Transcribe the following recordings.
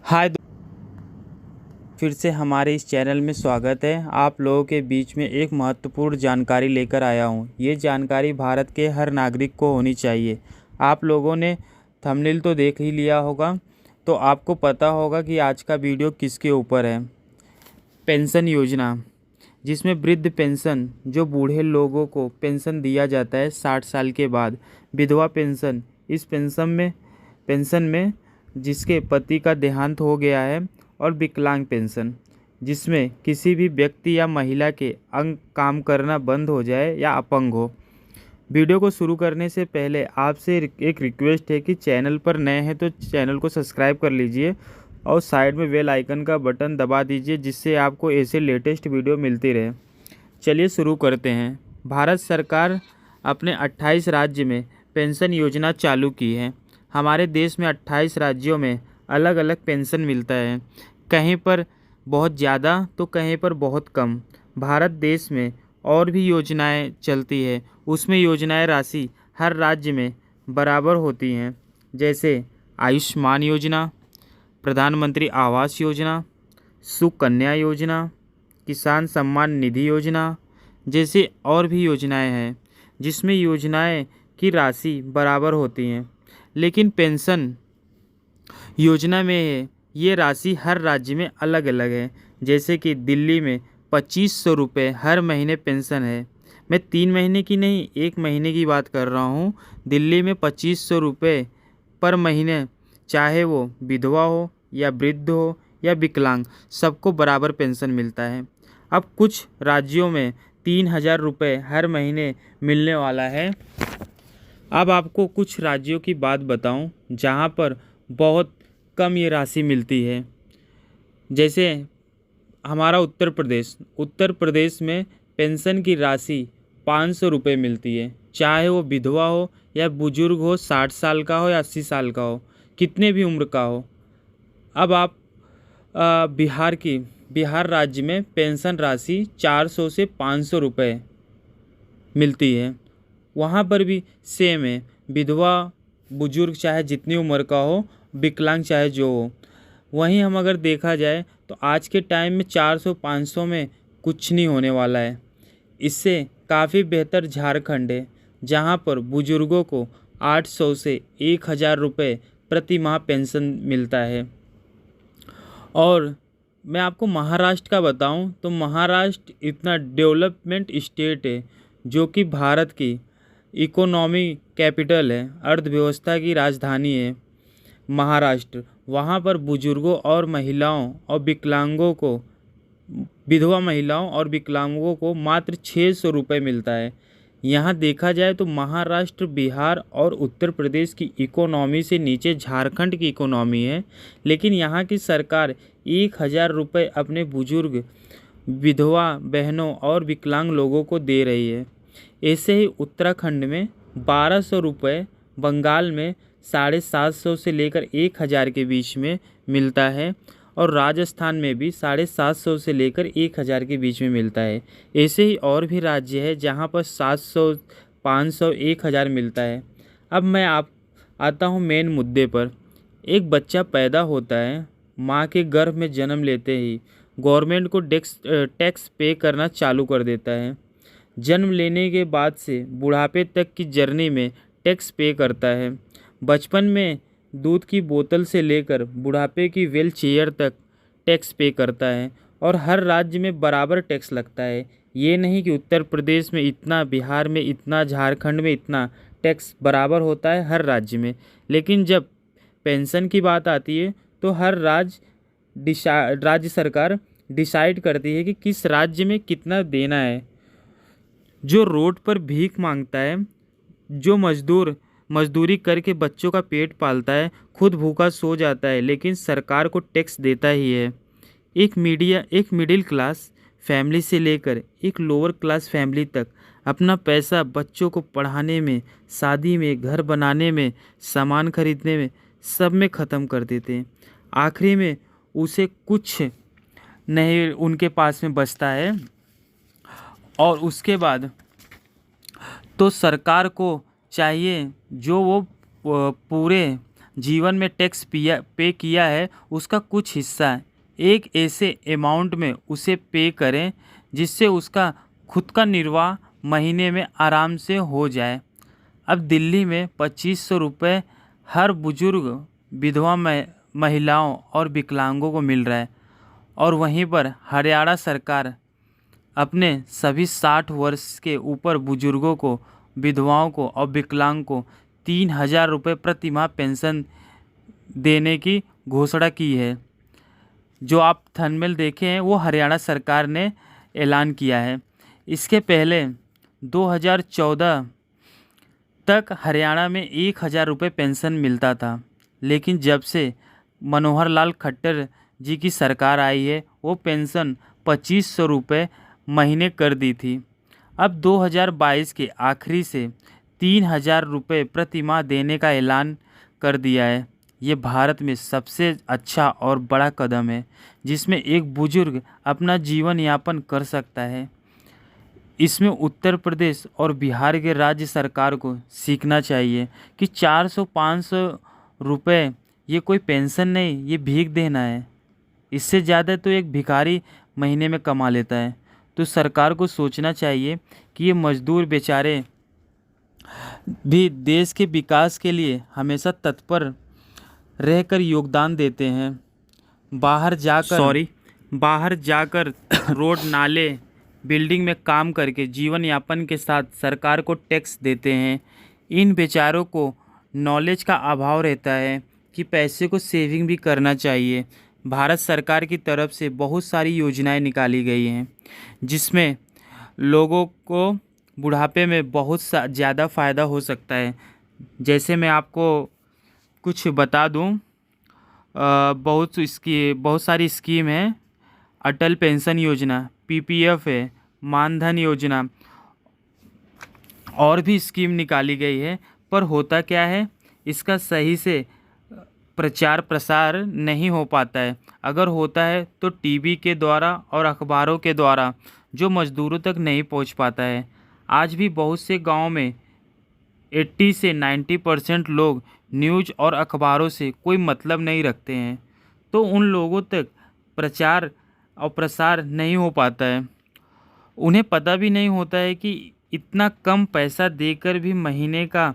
हाय फिर से हमारे इस चैनल में स्वागत है। आप लोगों के बीच में एक महत्वपूर्ण जानकारी लेकर आया हूँ। ये जानकारी भारत के हर नागरिक को होनी चाहिए। आप लोगों ने थंबनेल तो देख ही लिया होगा, तो आपको पता होगा कि आज का वीडियो किसके ऊपर है। पेंशन योजना, जिसमें वृद्ध पेंशन, जो बूढ़े लोगों को पेंशन दिया जाता है 60 साल के बाद। विधवा पेंशन, इस पेंशन में जिसके पति का देहांत हो गया है। और विकलांग पेंशन, जिसमें किसी भी व्यक्ति या महिला के अंग काम करना बंद हो जाए या अपंग हो। वीडियो को शुरू करने से पहले आपसे एक रिक्वेस्ट है कि चैनल पर नए हैं तो चैनल को सब्सक्राइब कर लीजिए और साइड में बेल आइकन का बटन दबा दीजिए, जिससे आपको ऐसे लेटेस्ट वीडियो मिलती रहे। चलिए शुरू करते हैं। भारत सरकार अपने 28 राज्य में पेंशन योजना चालू की है। हमारे देश में 28 राज्यों में अलग अलग पेंशन मिलता है, कहीं पर बहुत ज़्यादा तो कहीं पर बहुत कम। भारत देश में और भी योजनाएं चलती है, उसमें योजनाएं राशि हर राज्य में बराबर होती हैं, जैसे आयुष्मान योजना, प्रधानमंत्री आवास योजना, सुकन्या योजना, किसान सम्मान निधि योजना जैसी और भी योजनाएं हैं, जिसमें योजनाएं की राशि बराबर होती हैं। लेकिन पेंशन योजना में ये राशि हर राज्य में अलग अलग है। जैसे कि दिल्ली में 2500 रुपये हर महीने पेंशन है। मैं 3 महीने की नहीं, 1 महीने की बात कर रहा हूँ। दिल्ली में 2500 रुपये पर महीने, चाहे वो विधवा हो या वृद्ध हो या विकलांग, सबको बराबर पेंशन मिलता है। अब कुछ राज्यों में 3000 रुपये हर महीने मिलने वाला है। अब आपको कुछ राज्यों की बात बताऊं जहां पर बहुत कम ये राशि मिलती है। जैसे हमारा उत्तर प्रदेश में पेंशन की राशि 500 रुपये मिलती है, चाहे वो विधवा हो या बुजुर्ग हो, 60 साल का हो या 80 साल का हो, कितने भी उम्र का हो। अब आप बिहार राज्य में पेंशन राशि 400 से 500 रुपये मिलती है। वहाँ पर भी सेम है, विधवा बुजुर्ग चाहे जितनी उम्र का हो, विकलांग चाहे जो हो। वहीं हम अगर देखा जाए तो आज के टाइम में 400-500 में कुछ नहीं होने वाला है। इससे काफ़ी बेहतर झारखंड है, जहाँ पर बुजुर्गों को 800 से 1000 रुपये प्रति माह पेंशन मिलता है। और मैं आपको महाराष्ट्र का बताऊं तो महाराष्ट्र इतना डेवलपमेंट स्टेट है, जो कि भारत की इकोनॉमी कैपिटल है, अर्थव्यवस्था की राजधानी है महाराष्ट्र। वहाँ पर बुजुर्गों और महिलाओं और विकलांगों को, विधवा महिलाओं और विकलांगों को मात्र 600 रुपये मिलता है। यहाँ देखा जाए तो महाराष्ट्र, बिहार और उत्तर प्रदेश की इकोनॉमी से नीचे झारखंड की इकोनॉमी है, लेकिन यहाँ की सरकार 1000 रुपये अपने बुजुर्ग, विधवा बहनों और विकलांग लोगों को दे रही है। ऐसे ही उत्तराखंड में 1200 रुपये, बंगाल में 750 से लेकर 1000 के बीच में मिलता है, और राजस्थान में भी 750 से लेकर 1000 के बीच में मिलता है। ऐसे ही और भी राज्य है जहाँ पर 700, 500, 1000 मिलता है। अब मैं आता हूँ मेन मुद्दे पर। एक बच्चा पैदा होता है, माँ के गर्भ में जन्म लेते ही गवर्नमेंट को टैक्स पे करना चालू कर देता है। जन्म लेने के बाद से बुढ़ापे तक की जर्नी में टैक्स पे करता है। बचपन में दूध की बोतल से लेकर बुढ़ापे की व्हील चेयर तक टैक्स पे करता है, और हर राज्य में बराबर टैक्स लगता है। ये नहीं कि उत्तर प्रदेश में इतना, बिहार में इतना, झारखंड में इतना, टैक्स बराबर होता है हर राज्य में। लेकिन जब पेंशन की बात आती है तो हर राज्य सरकार डिसाइड करती है कि किस राज्य में कितना देना है। जो रोड पर भीख मांगता है, जो मजदूरी करके बच्चों का पेट पालता है, खुद भूखा सो जाता है, लेकिन सरकार को टैक्स देता ही है। एक मिडिल क्लास फैमिली से लेकर एक लोअर क्लास फैमिली तक अपना पैसा बच्चों को पढ़ाने में, शादी में, घर बनाने में, सामान खरीदने में, सब में ख़त्म कर देते हैं। आखिरी में उसे कुछ नहीं उनके पास में बचता है, और उसके बाद तो सरकार को चाहिए जो वो पूरे जीवन में टैक्स पे किया है उसका कुछ हिस्सा एक ऐसे अमाउंट में उसे पे करें जिससे उसका खुद का निर्वाह महीने में आराम से हो जाए। अब दिल्ली में 2500 रुपये हर बुजुर्ग, विधवा महिलाओं और विकलांगों को मिल रहा है, और वहीं पर हरियाणा सरकार अपने सभी 60 वर्ष के ऊपर बुजुर्गों को, विधवाओं को और विकलांग को 3000 रुपये प्रति माह पेंशन देने की घोषणा की है। जो आप थंबनेल देखे हैं वो हरियाणा सरकार ने ऐलान किया है। इसके पहले 2014 तक हरियाणा में 1000 रुपये पेंशन मिलता था, लेकिन जब से मनोहर लाल खट्टर जी की सरकार आई है वो पेंशन 2500 रुपये महीने कर दी थी। अब 2022 के आखिरी से 3000 रुपये प्रति माह देने का ऐलान कर दिया है। ये भारत में सबसे अच्छा और बड़ा कदम है जिसमें एक बुजुर्ग अपना जीवन यापन कर सकता है। इसमें उत्तर प्रदेश और बिहार के राज्य सरकार को सीखना चाहिए कि 400-500 रुपये ये कोई पेंशन नहीं, ये भीख देना है। इससे ज़्यादा तो एक भिखारी महीने में कमा लेता है। तो सरकार को सोचना चाहिए कि ये मजदूर बेचारे भी देश के विकास के लिए हमेशा तत्पर रहकर योगदान देते हैं। बाहर जाकर रोड, नाले, बिल्डिंग में काम करके जीवन यापन के साथ सरकार को टैक्स देते हैं। इन बेचारों को नॉलेज का अभाव रहता है कि पैसे को सेविंग भी करना चाहिए। भारत सरकार की तरफ से बहुत सारी योजनाएं निकाली गई हैं जिसमें लोगों को बुढ़ापे में बहुत ज़्यादा फ़ायदा हो सकता है। जैसे मैं आपको कुछ बता दूं, बहुत सारी स्कीम है। अटल पेंशन योजना, पीपीएफ है, मानधन योजना और भी स्कीम निकाली गई है। पर होता क्या है, इसका सही से प्रचार प्रसार नहीं हो पाता है। अगर होता है तो टीवी के द्वारा और अखबारों के द्वारा, जो मज़दूरों तक नहीं पहुंच पाता है। आज भी बहुत से गांव में 80 से 90% लोग न्यूज़ और अखबारों से कोई मतलब नहीं रखते हैं, तो उन लोगों तक प्रचार और प्रसार नहीं हो पाता है। उन्हें पता भी नहीं होता है कि इतना कम पैसा देकर भी महीने का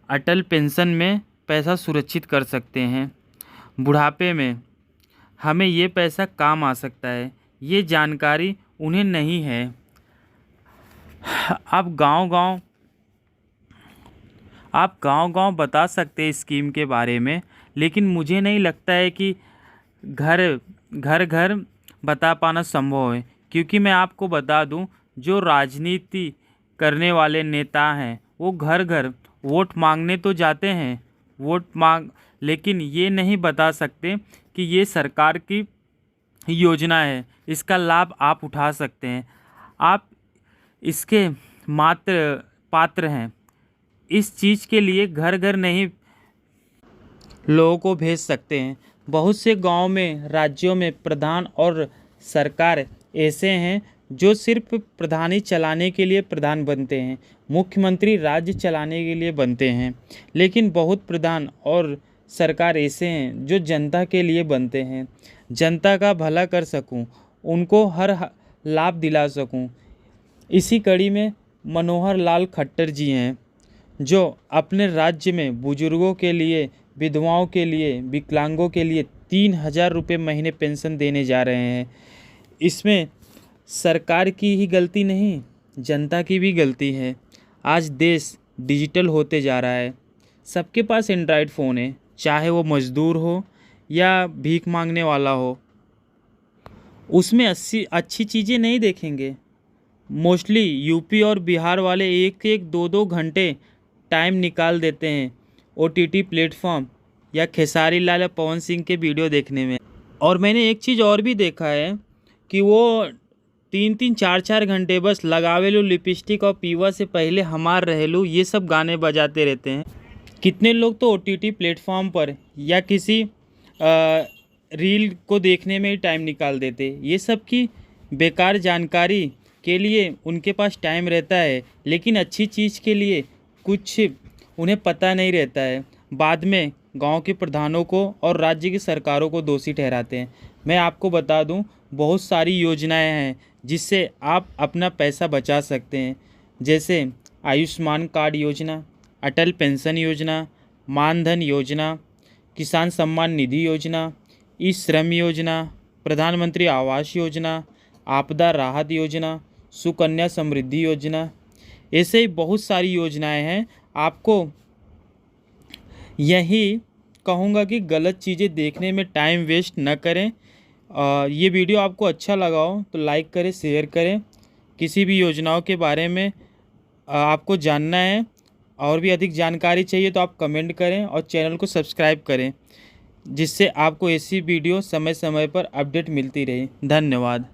अटल पेंशन में पैसा सुरक्षित कर सकते हैं। बुढ़ापे में हमें ये पैसा काम आ सकता है, ये जानकारी उन्हें नहीं है। आप गांव-गांव बता सकते हैं स्कीम के बारे में, लेकिन मुझे नहीं लगता है कि घर बता पाना संभव है। क्योंकि मैं आपको बता दूं, जो राजनीति करने वाले नेता हैं वो घर घर वोट मांगने तो जाते हैं, लेकिन ये नहीं बता सकते कि ये सरकार की योजना है, इसका लाभ आप उठा सकते हैं, आप इसके पात्र हैं। इस चीज़ के लिए घर घर नहीं लोगों को भेज सकते हैं। बहुत से गांव में, राज्यों में प्रधान और सरकार ऐसे हैं जो सिर्फ प्रधानी चलाने के लिए प्रधान बनते हैं, मुख्यमंत्री राज्य चलाने के लिए बनते हैं। लेकिन बहुत प्रधान और सरकार ऐसे हैं जो जनता के लिए बनते हैं, जनता का भला कर सकूं, उनको हर लाभ दिला सकूं। इसी कड़ी में मनोहर लाल खट्टर जी हैं जो अपने राज्य में बुजुर्गों के लिए, विधवाओं के लिए, विकलांगों के लिए 3000 रुपये महीने पेंशन देने जा रहे हैं। इसमें सरकार की ही गलती नहीं, जनता की भी गलती है। आज देश डिजिटल होते जा रहा है, सबके पास एंड्रॉयड फ़ोन है, चाहे वो मज़दूर हो या भीख मांगने वाला हो। उसमें अच्छी चीज़ें नहीं देखेंगे। मोस्टली यूपी और बिहार वाले 1-1, 2-2 घंटे टाइम निकाल देते हैं OTT प्लेटफॉर्म या खेसारी लाल या पवन सिंह के वीडियो देखने में। और मैंने एक चीज़ और भी देखा है कि वो 3-3, 4-4 घंटे बस लगावेलू लिपस्टिक और पीवा से पहले हमार रहेलू ये सब गाने बजाते रहते हैं। कितने लोग तो OTT प्लेटफॉर्म पर या किसी रील को देखने में ही टाइम निकाल देते। ये सब की बेकार जानकारी के लिए उनके पास टाइम रहता है, लेकिन अच्छी चीज़ के लिए कुछ उन्हें पता नहीं रहता है। बाद में गांव के प्रधानों को और राज्य की सरकारों को दोषी ठहराते हैं। मैं आपको बता दूं, बहुत सारी योजनाएं हैं जिससे आप अपना पैसा बचा सकते हैं, जैसे आयुष्मान कार्ड योजना, अटल पेंशन योजना, मानधन योजना, किसान सम्मान निधि योजना, ई श्रम योजना, प्रधानमंत्री आवास योजना, आपदा राहत योजना, सुकन्या समृद्धि योजना। ऐसे ही बहुत सारी योजनाएं हैं। आपको यही कहूँगा कि गलत चीज़ें देखने में टाइम वेस्ट न करें। ये वीडियो आपको अच्छा लगा हो तो लाइक करें, शेयर करें। किसी भी योजनाओं के बारे में आपको जानना है और भी अधिक जानकारी चाहिए तो आप कमेंट करें और चैनल को सब्सक्राइब करें, जिससे आपको ऐसी वीडियो समय समय पर अपडेट मिलती रहे। धन्यवाद।